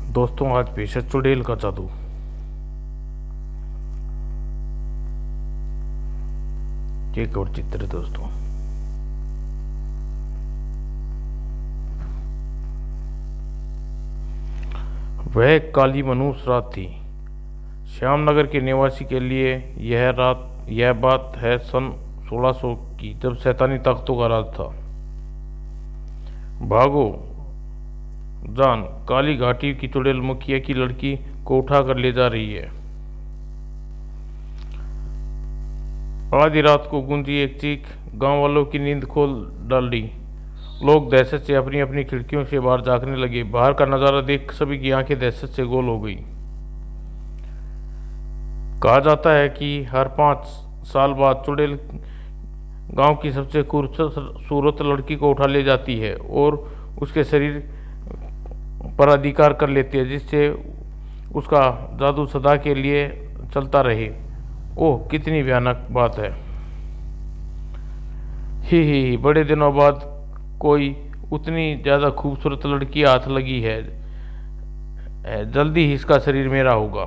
दोस्तों, आज पेश है चुड़ैल का जादू। एक और चित्र है दोस्तों। वह एक काली मनुष्य रात थी। श्यामनगर के निवासी के लिए यह बात है सन 1600 की, जब शैतानी ताकतों का राज था। भागो जान, काली घाटी की चुड़ैल मुखिया की लड़की को उठा कर ले जा रही है। आधी रात को गूंजी एक चीख गांव वालों की नींद खोल डाली। लोग दहशत से अपनी अपनी खिड़कियों से बाहर झांकने लगे। बाहर का नजारा देख सभी की आंखें दहशत से गोल हो गई। कहा जाता है कि हर 5 साल बाद चुड़ैल गांव की सबसे खूबसूरत लड़की को उठा ले जाती है और उसके शरीर पर अधिकार कर लेती है, जिससे उसका जादू सदा के लिए चलता रहे। ओह, कितनी भयानक बात है। ही, बड़े दिनों बाद कोई उतनी ज़्यादा खूबसूरत लड़की हाथ लगी है। जल्दी ही इसका शरीर मेरा होगा।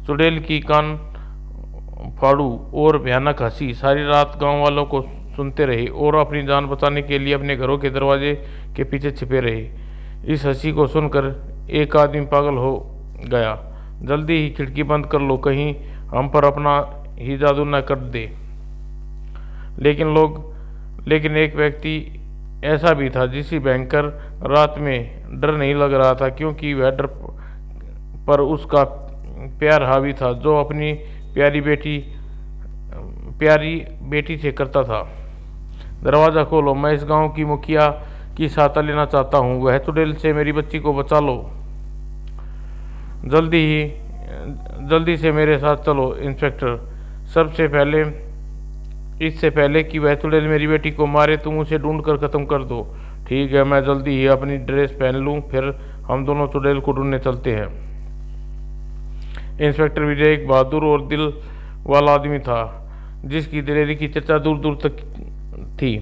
चुड़ैल की कान फाड़ू और भयानक हंसी सारी रात गांव वालों को सुनते रहे और अपनी जान बचाने के लिए अपने घरों के दरवाजे के पीछे छिपे रहे। इस हंसी को सुनकर एक आदमी पागल हो गया। जल्दी ही खिड़की बंद कर लो, कहीं हम पर अपना ही जादू न कर दे। लेकिन एक व्यक्ति ऐसा भी था जिसे भयंकर रात में डर नहीं लग रहा था, क्योंकि वह डर पर उसका प्यार हावी था, जो अपनी प्यारी बेटी से करता था। दरवाज़ा खोलो, मैं इस गांव की मुखिया की सहायता लेना चाहता हूँ। वह चुड़ैल से मेरी बच्ची को बचा लो। जल्दी से मेरे साथ चलो इंस्पेक्टर। इससे पहले कि वह चुड़ैल मेरी बेटी को मारे, तुम उसे ढूंढ कर ख़त्म कर दो। ठीक है, मैं जल्दी ही अपनी ड्रेस पहन लूँ, फिर हम दोनों चुड़ैल को ढूंढने चलते हैं। इंस्पेक्टर विजय एक बहादुर और दिल वाला आदमी था, जिसकी दिलेरी की चर्चा दूर दूर तक थी।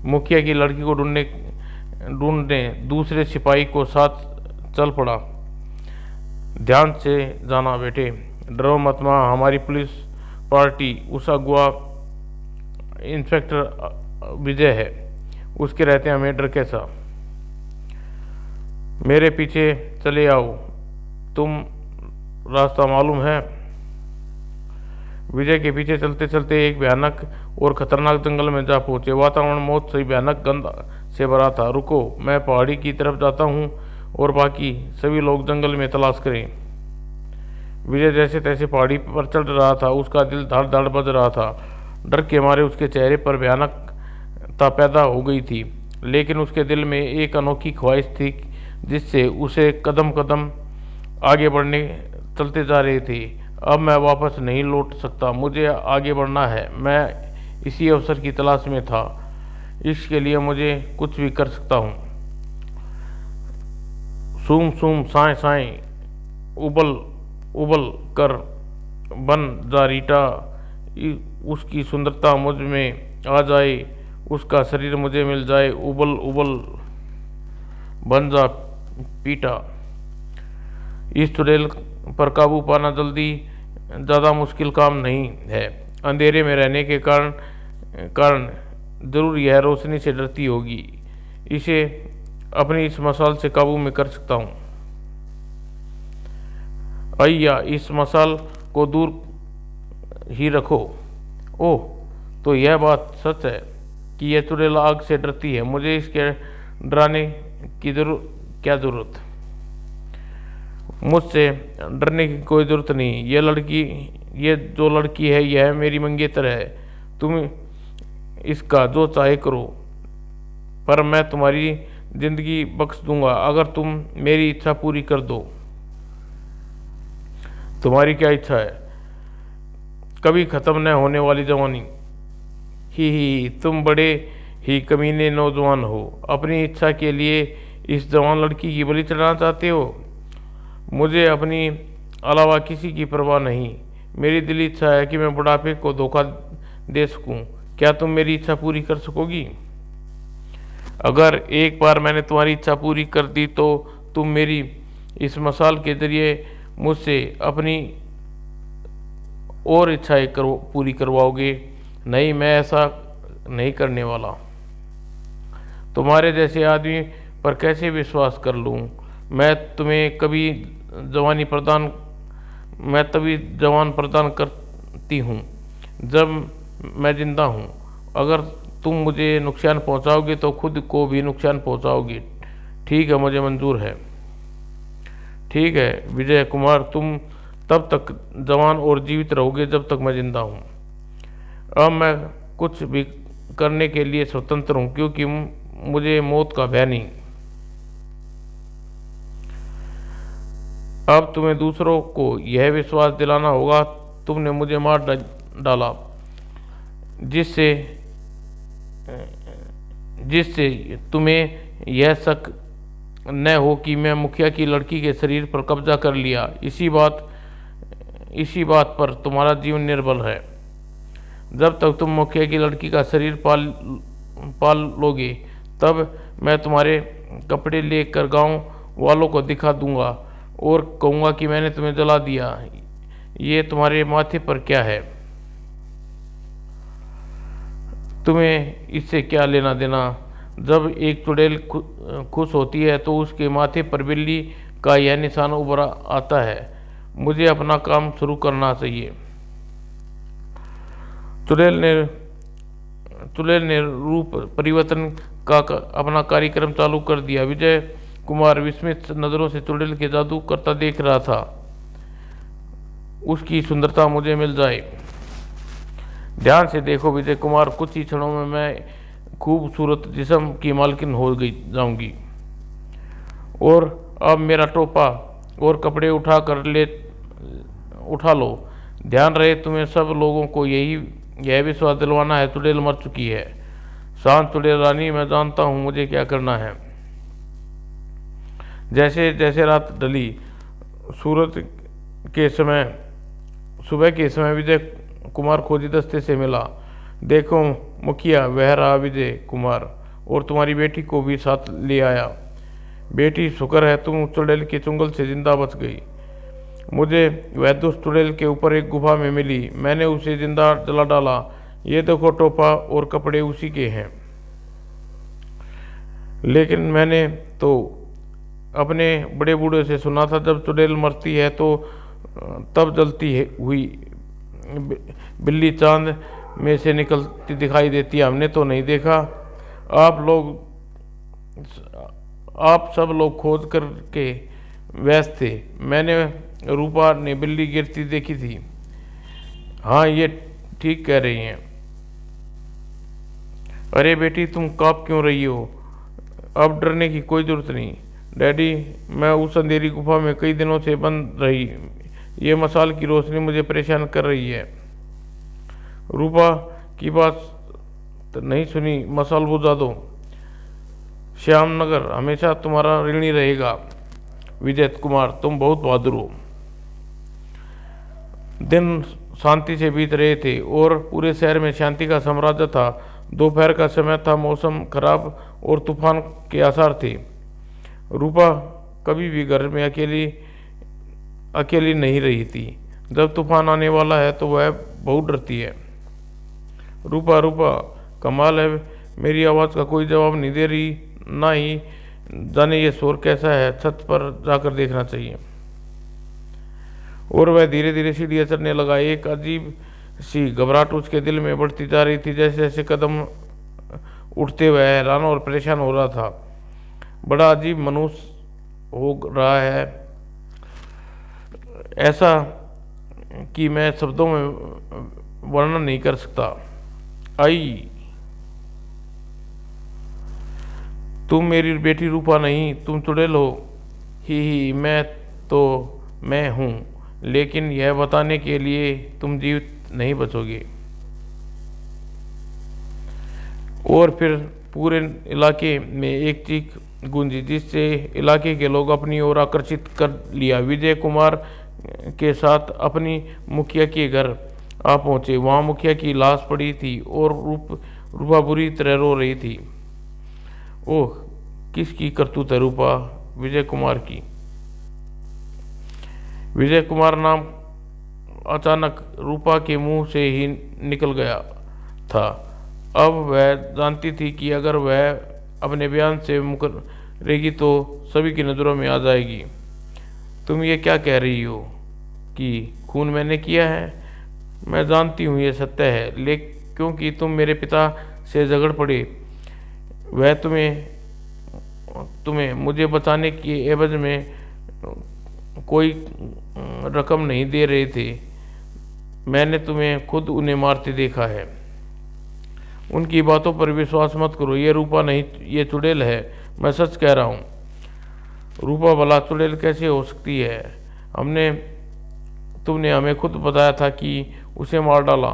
मुखिया की लड़की को ढूंढने दूसरे सिपाही को साथ चल पड़ा। ध्यान से जाना बेटे, डरो मत माँ, हमारी पुलिस पार्टी उस अगुआ इंस्पेक्टर विजय है, उसके रहते हमें डर कैसा। मेरे पीछे चले आओ, तुम रास्ता मालूम है। विजय के पीछे चलते चलते एक भयानक और खतरनाक जंगल में जा पहुंचे। वातावरण मौत से भयानक गंध से भरा था। रुको, मैं पहाड़ी की तरफ जाता हूँ और बाकी सभी लोग जंगल में तलाश करें। विजय जैसे तैसे पहाड़ी पर चढ़ रहा था। उसका दिल धड़ धड़ बज रहा था। डर के मारे उसके चेहरे पर भयानकता पैदा हो गई थी, लेकिन उसके दिल में एक अनोखी ख्वाहिश थी, जिससे उसे कदम कदम आगे बढ़ने चलते जा रहे थे। अब मैं वापस नहीं लौट सकता, मुझे आगे बढ़ना है। मैं इसी अवसर की तलाश में था, इसके लिए मुझे कुछ भी कर सकता हूँ। सूम सूम साए साए उबल उबल कर बन जा रीटा, उसकी सुंदरता मुझ में आ जाए, उसका शरीर मुझे मिल जाए, उबल उबल बन जा पीटा। इस चुड़ैल पर काबू पाना ज़्यादा मुश्किल काम नहीं है। अंधेरे में रहने के कारण जरूर यह रोशनी से डरती होगी। इसे अपनी इस मसाल से काबू में कर सकता हूँ। अय्या, इस मसाल को दूर ही रखो। ओह, तो यह बात सच है कि यह चुड़ैल आग से डरती है। मुझे इसके डराने की क्या जरूरत। मुझसे डरने की कोई ज़रूरत नहीं। ये जो लड़की है, यह मेरी मंगेतर है। तुम इसका जो चाहे करो, पर मैं तुम्हारी जिंदगी बख्श दूंगा अगर तुम मेरी इच्छा पूरी कर दो। तुम्हारी क्या इच्छा है? कभी ख़त्म न होने वाली जवानी। ही, तुम बड़े ही कमीने नौजवान हो। अपनी इच्छा के लिए इस जवान लड़की की बलि चढ़ाना चाहते हो। मुझे अपनी अलावा किसी की परवाह नहीं। मेरी दिली इच्छा है कि मैं बुढ़ापे को धोखा दे सकूं। क्या तुम मेरी इच्छा पूरी कर सकोगी? अगर एक बार मैंने तुम्हारी इच्छा पूरी कर दी तो तुम मेरी इस मसाल के जरिए मुझसे अपनी और इच्छाएं पूरी करवाओगे। नहीं, मैं ऐसा नहीं करने वाला। तुम्हारे जैसे आदमी पर कैसे विश्वास कर लूँ? मैं तुम्हें कभी मैं तभी जवान प्रदान करती हूँ जब मैं जिंदा हूँ। अगर तुम मुझे नुकसान पहुँचाओगे तो खुद को भी नुकसान पहुँचाओगे। ठीक है, मुझे मंजूर है। ठीक है विजय कुमार, तुम तब तक जवान और जीवित रहोगे जब तक मैं जिंदा हूँ। अब मैं कुछ भी करने के लिए स्वतंत्र हूँ, क्योंकि मुझे मौत का भय नहीं। अब तुम्हें दूसरों को यह विश्वास दिलाना होगा तुमने मुझे मार डाला, जिससे जिससे तुम्हें यह शक न हो कि मैं मुखिया की लड़की के शरीर पर कब्जा कर लिया। इसी बात पर तुम्हारा जीवन निर्भर है। जब तक तुम मुखिया की लड़की का शरीर पाल लोगे, तब मैं तुम्हारे कपड़े लेकर गांव वालों को दिखा दूंगा और कहूँगा कि मैंने तुम्हें जला दिया। ये तुम्हारे माथे पर क्या है? तुम्हें इससे क्या लेना देना? जब एक चुड़ैल खुश होती है तो उसके माथे पर बिल्ली का यह निशान उभर आता है। मुझे अपना काम शुरू करना चाहिए। चुड़ैल ने रूप परिवर्तन का अपना कार्यक्रम चालू कर दिया। विजय कुमार विस्मित नजरों से चुड़ैल के जादू करता देख रहा था। उसकी सुंदरता मुझे मिल जाए। ध्यान से देखो विजय कुमार, कुछ ही क्षणों में मैं खूबसूरत जिस्म की मालकिन हो जाऊंगी। और अब मेरा टोपा और कपड़े उठा लो। ध्यान रहे, तुम्हें सब लोगों को यह विश्वास दिलवाना है चुड़ैल मर चुकी है। शांत चुड़ैल रानी, मैं जानता हूँ मुझे क्या करना है। जैसे जैसे रात ढली, सुबह के समय विजय कुमार खोजी दस्ते से मिला। देखो मुखिया, वह रहा विजय कुमार, और तुम्हारी बेटी को भी साथ ले आया। बेटी, शुक्र है तुम चुड़ैल के चुंगल से जिंदा बच गई। मुझे वह दुष्ट चुड़ैल के ऊपर एक गुफा में मिली, मैंने उसे जिंदा जला डाला। ये देखो टोपा और कपड़े उसी के हैं। लेकिन मैंने तो अपने बड़े बूढ़े से सुना था, जब चुड़ैल मरती है तो तब जलती हुई बिल्ली चांद में से निकलती दिखाई देती है। हमने तो नहीं देखा। आप सब लोग खोज करके व्यस्त थे। मैंने रूपा ने बिल्ली गिरती देखी थी। हाँ, ये ठीक कह रही हैं। अरे बेटी, तुम कांप क्यों रही हो? अब डरने की कोई जरूरत नहीं। डैडी, मैं उस अंधेरी गुफा में कई दिनों से बंद रही। ये मसाल की रोशनी मुझे परेशान कर रही है। रूपा की बात नहीं सुनी, मसाल बुझा दो। श्यामनगर हमेशा तुम्हारा ऋणी रहेगा। विजय कुमार, तुम बहुत बहादुर हो। दिन शांति से बीत रहे थे और पूरे शहर में शांति का साम्राज्य था। दोपहर का समय था, मौसम खराब और तूफान के आसार थे। रूपा कभी भी घर में अकेली नहीं रही थी। जब तूफान आने वाला है तो वह बहुत डरती है। रूपा, कमाल है, मेरी आवाज़ का कोई जवाब नहीं दे रही। ना ही जाने ये शोर कैसा है, छत पर जाकर देखना चाहिए। और वह धीरे धीरे सीढ़ियाँ चढ़ने लगा। एक अजीब सी घबराहट उसके दिल में बढ़ती जा रही थी। जैसे जैसे कदम उठते हुए हैरान और परेशान हो रहा था। बड़ा अजीब मनुष्य हो रहा है, ऐसा कि मैं शब्दों में वर्णन नहीं कर सकता। आई, तुम मेरी बेटी रूपा नहीं, तुम चुड़ैल हो। ही, मैं हूँ, लेकिन यह बताने के लिए तुम जीवित नहीं बचोगे। और फिर पूरे इलाके में एक चीख गूंजी, जिससे इलाके के लोग अपनी ओर आकर्षित कर लिया। विजय कुमार के साथ अपनी मुखिया के घर आ पहुंचे। वहां मुखिया की लाश पड़ी थी और रूपा बुरी तरह रो रही थी। ओह, किसकी करतूत है रूपा? विजय कुमार की। विजय कुमार नाम अचानक रूपा के मुंह से ही निकल गया था। अब वह जानती थी कि अगर वह अपने बयान से मुकरेगी तो सभी की नज़रों में आ जाएगी। तुम ये क्या कह रही हो कि खून मैंने किया है? मैं जानती हूँ ये सत्य है, लेकिन क्योंकि तुम मेरे पिता से झगड़ पड़े, वह तुम्हें मुझे बचाने की एवज में कोई रकम नहीं दे रहे थे। मैंने तुम्हें खुद उन्हें मारते देखा है। उनकी बातों पर विश्वास मत करो, ये रूपा नहीं, ये चुड़ैल है। मैं सच कह रहा हूँ। रूपा भला चुड़ैल कैसे हो सकती है? तुमने हमें खुद बताया था कि उसे मार डाला।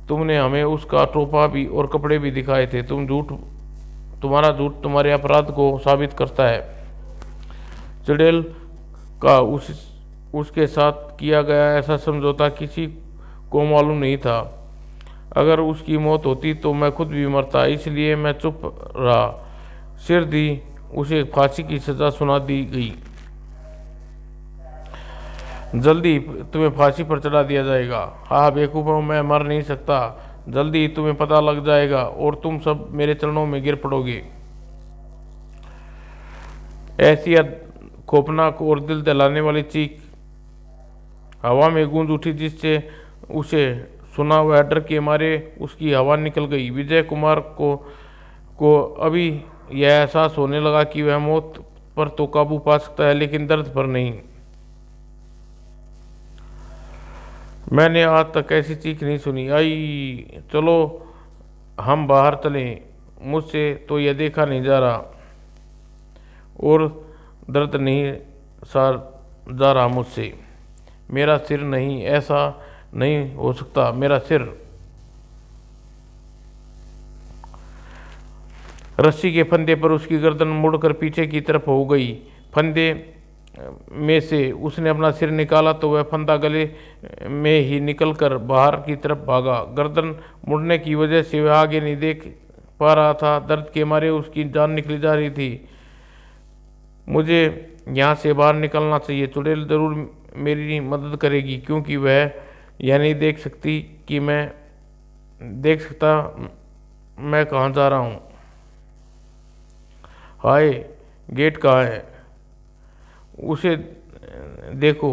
तुमने हमें उसका टोपा भी और कपड़े भी दिखाए थे। तुम्हारा झूठ तुम्हारे अपराध को साबित करता है। चुड़ैल का उसके साथ किया गया ऐसा समझौता किसी को मालूम नहीं था। अगर उसकी मौत होती तो मैं खुद भी मरता, इसलिए मैं चुप रहा। सिर दी, उसे फांसी की सजा सुना दी गई। जल्दी तुम्हें फांसी पर चढ़ा दिया जाएगा। हाँ बेवकूफ़ों, मैं मर नहीं सकता। जल्दी तुम्हें पता लग जाएगा और तुम सब मेरे चरणों में गिर पड़ोगे। ऐसी खौफनाक और दिल दहलाने वाली चीख हवा में गूंज उठी, जिससे उसे सुना वह डर के मारे उसकी हवा निकल गई। विजय कुमार को अभी यह एहसास होने लगा कि वह मौत पर तो काबू पा सकता है, लेकिन दर्द पर नहीं। मैंने आज तक ऐसी चीख नहीं सुनी। आई, चलो हम बाहर चलें। मुझसे तो यह देखा नहीं जा रहा और दर्द नहीं सा जा रहा मुझसे। मेरा सिर नहीं, ऐसा नहीं हो सकता। मेरा सिर। रस्सी के फंदे पर उसकी गर्दन मुड़कर पीछे की तरफ हो गई। फंदे में से उसने अपना सिर निकाला तो वह फंदा गले में ही निकलकर बाहर की तरफ भागा। गर्दन मुड़ने की वजह से वह आगे नहीं देख पा रहा था। दर्द के मारे उसकी जान निकली जा रही थी। मुझे यहाँ से बाहर निकलना चाहिए। चुड़ैल जरूर मेरी मदद करेगी, क्योंकि वह यह नहीं देख सकता मैं कहाँ जा रहा हूँ। हाय, गेट कहाँ है? उसे देखो,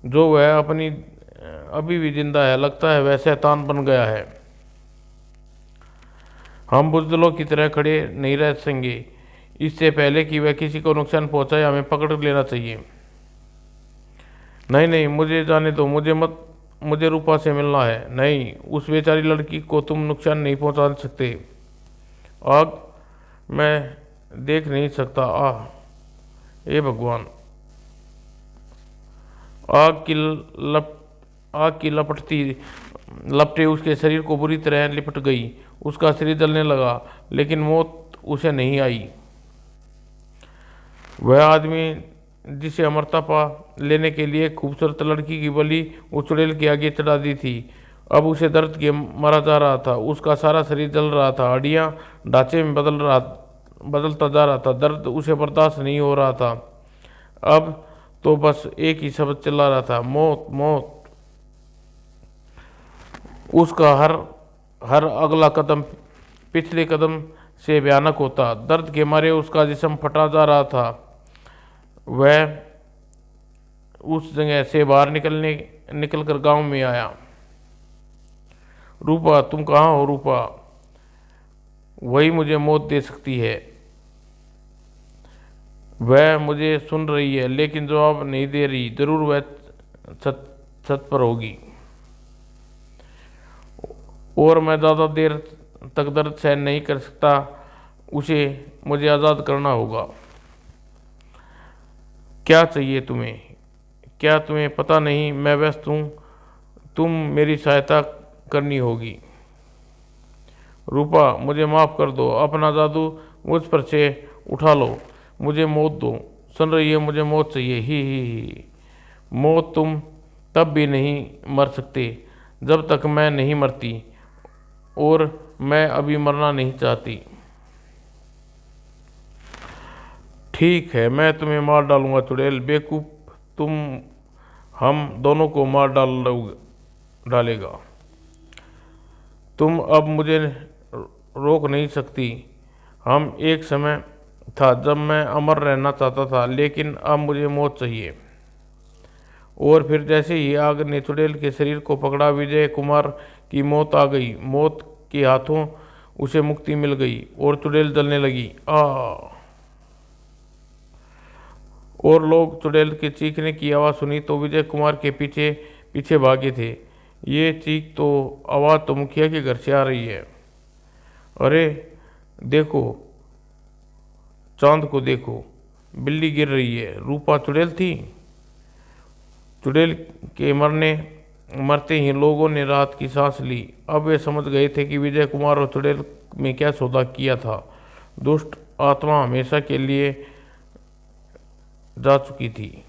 जो वह अभी भी जिंदा है। लगता है वह शैतान बन गया है। हम बुज़दिलों की तरह खड़े नहीं रह सकेंगे। इससे पहले कि वह किसी को नुकसान पहुंचाए, हमें पकड़ लेना चाहिए। नहीं नहीं, मुझे जाने दो। मुझे रूपा से मिलना है। नहीं, उस बेचारी लड़की को तुम नुकसान नहीं पहुंचा सकते। आग मैं देख नहीं सकता। हे भगवान। आग की लपटें उसके शरीर को बुरी तरह लिपट गई। उसका शरीर जलने लगा, लेकिन मौत उसे नहीं आई। वह आदमी जिसे अमरता पा लेने के लिए खूबसूरत लड़की की बलि उस चुड़ैल के आगे चढ़ा दी थी, अब उसे दर्द के मारा जा रहा था। उसका सारा शरीर जल रहा था, हड्डियां ढांचे में बदलता जा रहा था। दर्द उसे बर्दाश्त नहीं हो रहा था। अब तो बस एक ही शब्द चिल्ला रहा था, मौत मौत। उसका हर अगला कदम पिछले कदम से भयानक होता। दर्द के मारे उसका जिस्म फटा जा रहा था। वह उस जगह से बाहर निकलकर गांव में आया। रूपा, तुम कहाँ हो? रूपा, वही मुझे मौत दे सकती है। वह मुझे सुन रही है, लेकिन जवाब नहीं दे रही। जरूर वह छत पर होगी और मैं ज़्यादा देर तक दर्द सहन नहीं कर सकता। मुझे आज़ाद करना होगा। क्या चाहिए तुम्हें? क्या तुम्हें पता नहीं मैं व्यस्त हूँ? तुम मेरी सहायता करनी होगी। रूपा, मुझे माफ़ कर दो। अपना जादू मुझ पर से उठा लो। मुझे मौत दो। सुन रही है? मुझे मौत चाहिए। ही मौत। तुम तब भी नहीं मर सकते जब तक मैं नहीं मरती, और मैं अभी मरना नहीं चाहती। ठीक है, मैं तुम्हें मार डालूंगा चुड़ैल। बेवकूफ, तुम हम दोनों को मार डालेगा। तुम अब मुझे रोक नहीं सकती। हम एक समय था जब मैं अमर रहना चाहता था, लेकिन अब मुझे मौत चाहिए। और फिर जैसे ही आग ने चुड़ैल के शरीर को पकड़ा, विजय कुमार की मौत आ गई। मौत के हाथों उसे मुक्ति मिल गई और चुड़ैल जलने लगी। और लोग चुड़ैल के चीखने की आवाज़ सुनी तो विजय कुमार के पीछे पीछे भागे थे। ये चीख तो आवाज़ तो मुखिया के घर से आ रही है। अरे देखो, चांद को देखो, बिल्ली गिर रही है। रूपा चुड़ैल थी। चुड़ैल के मरते ही लोगों ने रात की सांस ली। अब वे समझ गए थे कि विजय कुमार और चुड़ैल में क्या सौदा किया था। दुष्ट आत्मा हमेशा के लिए जा चुकी थी।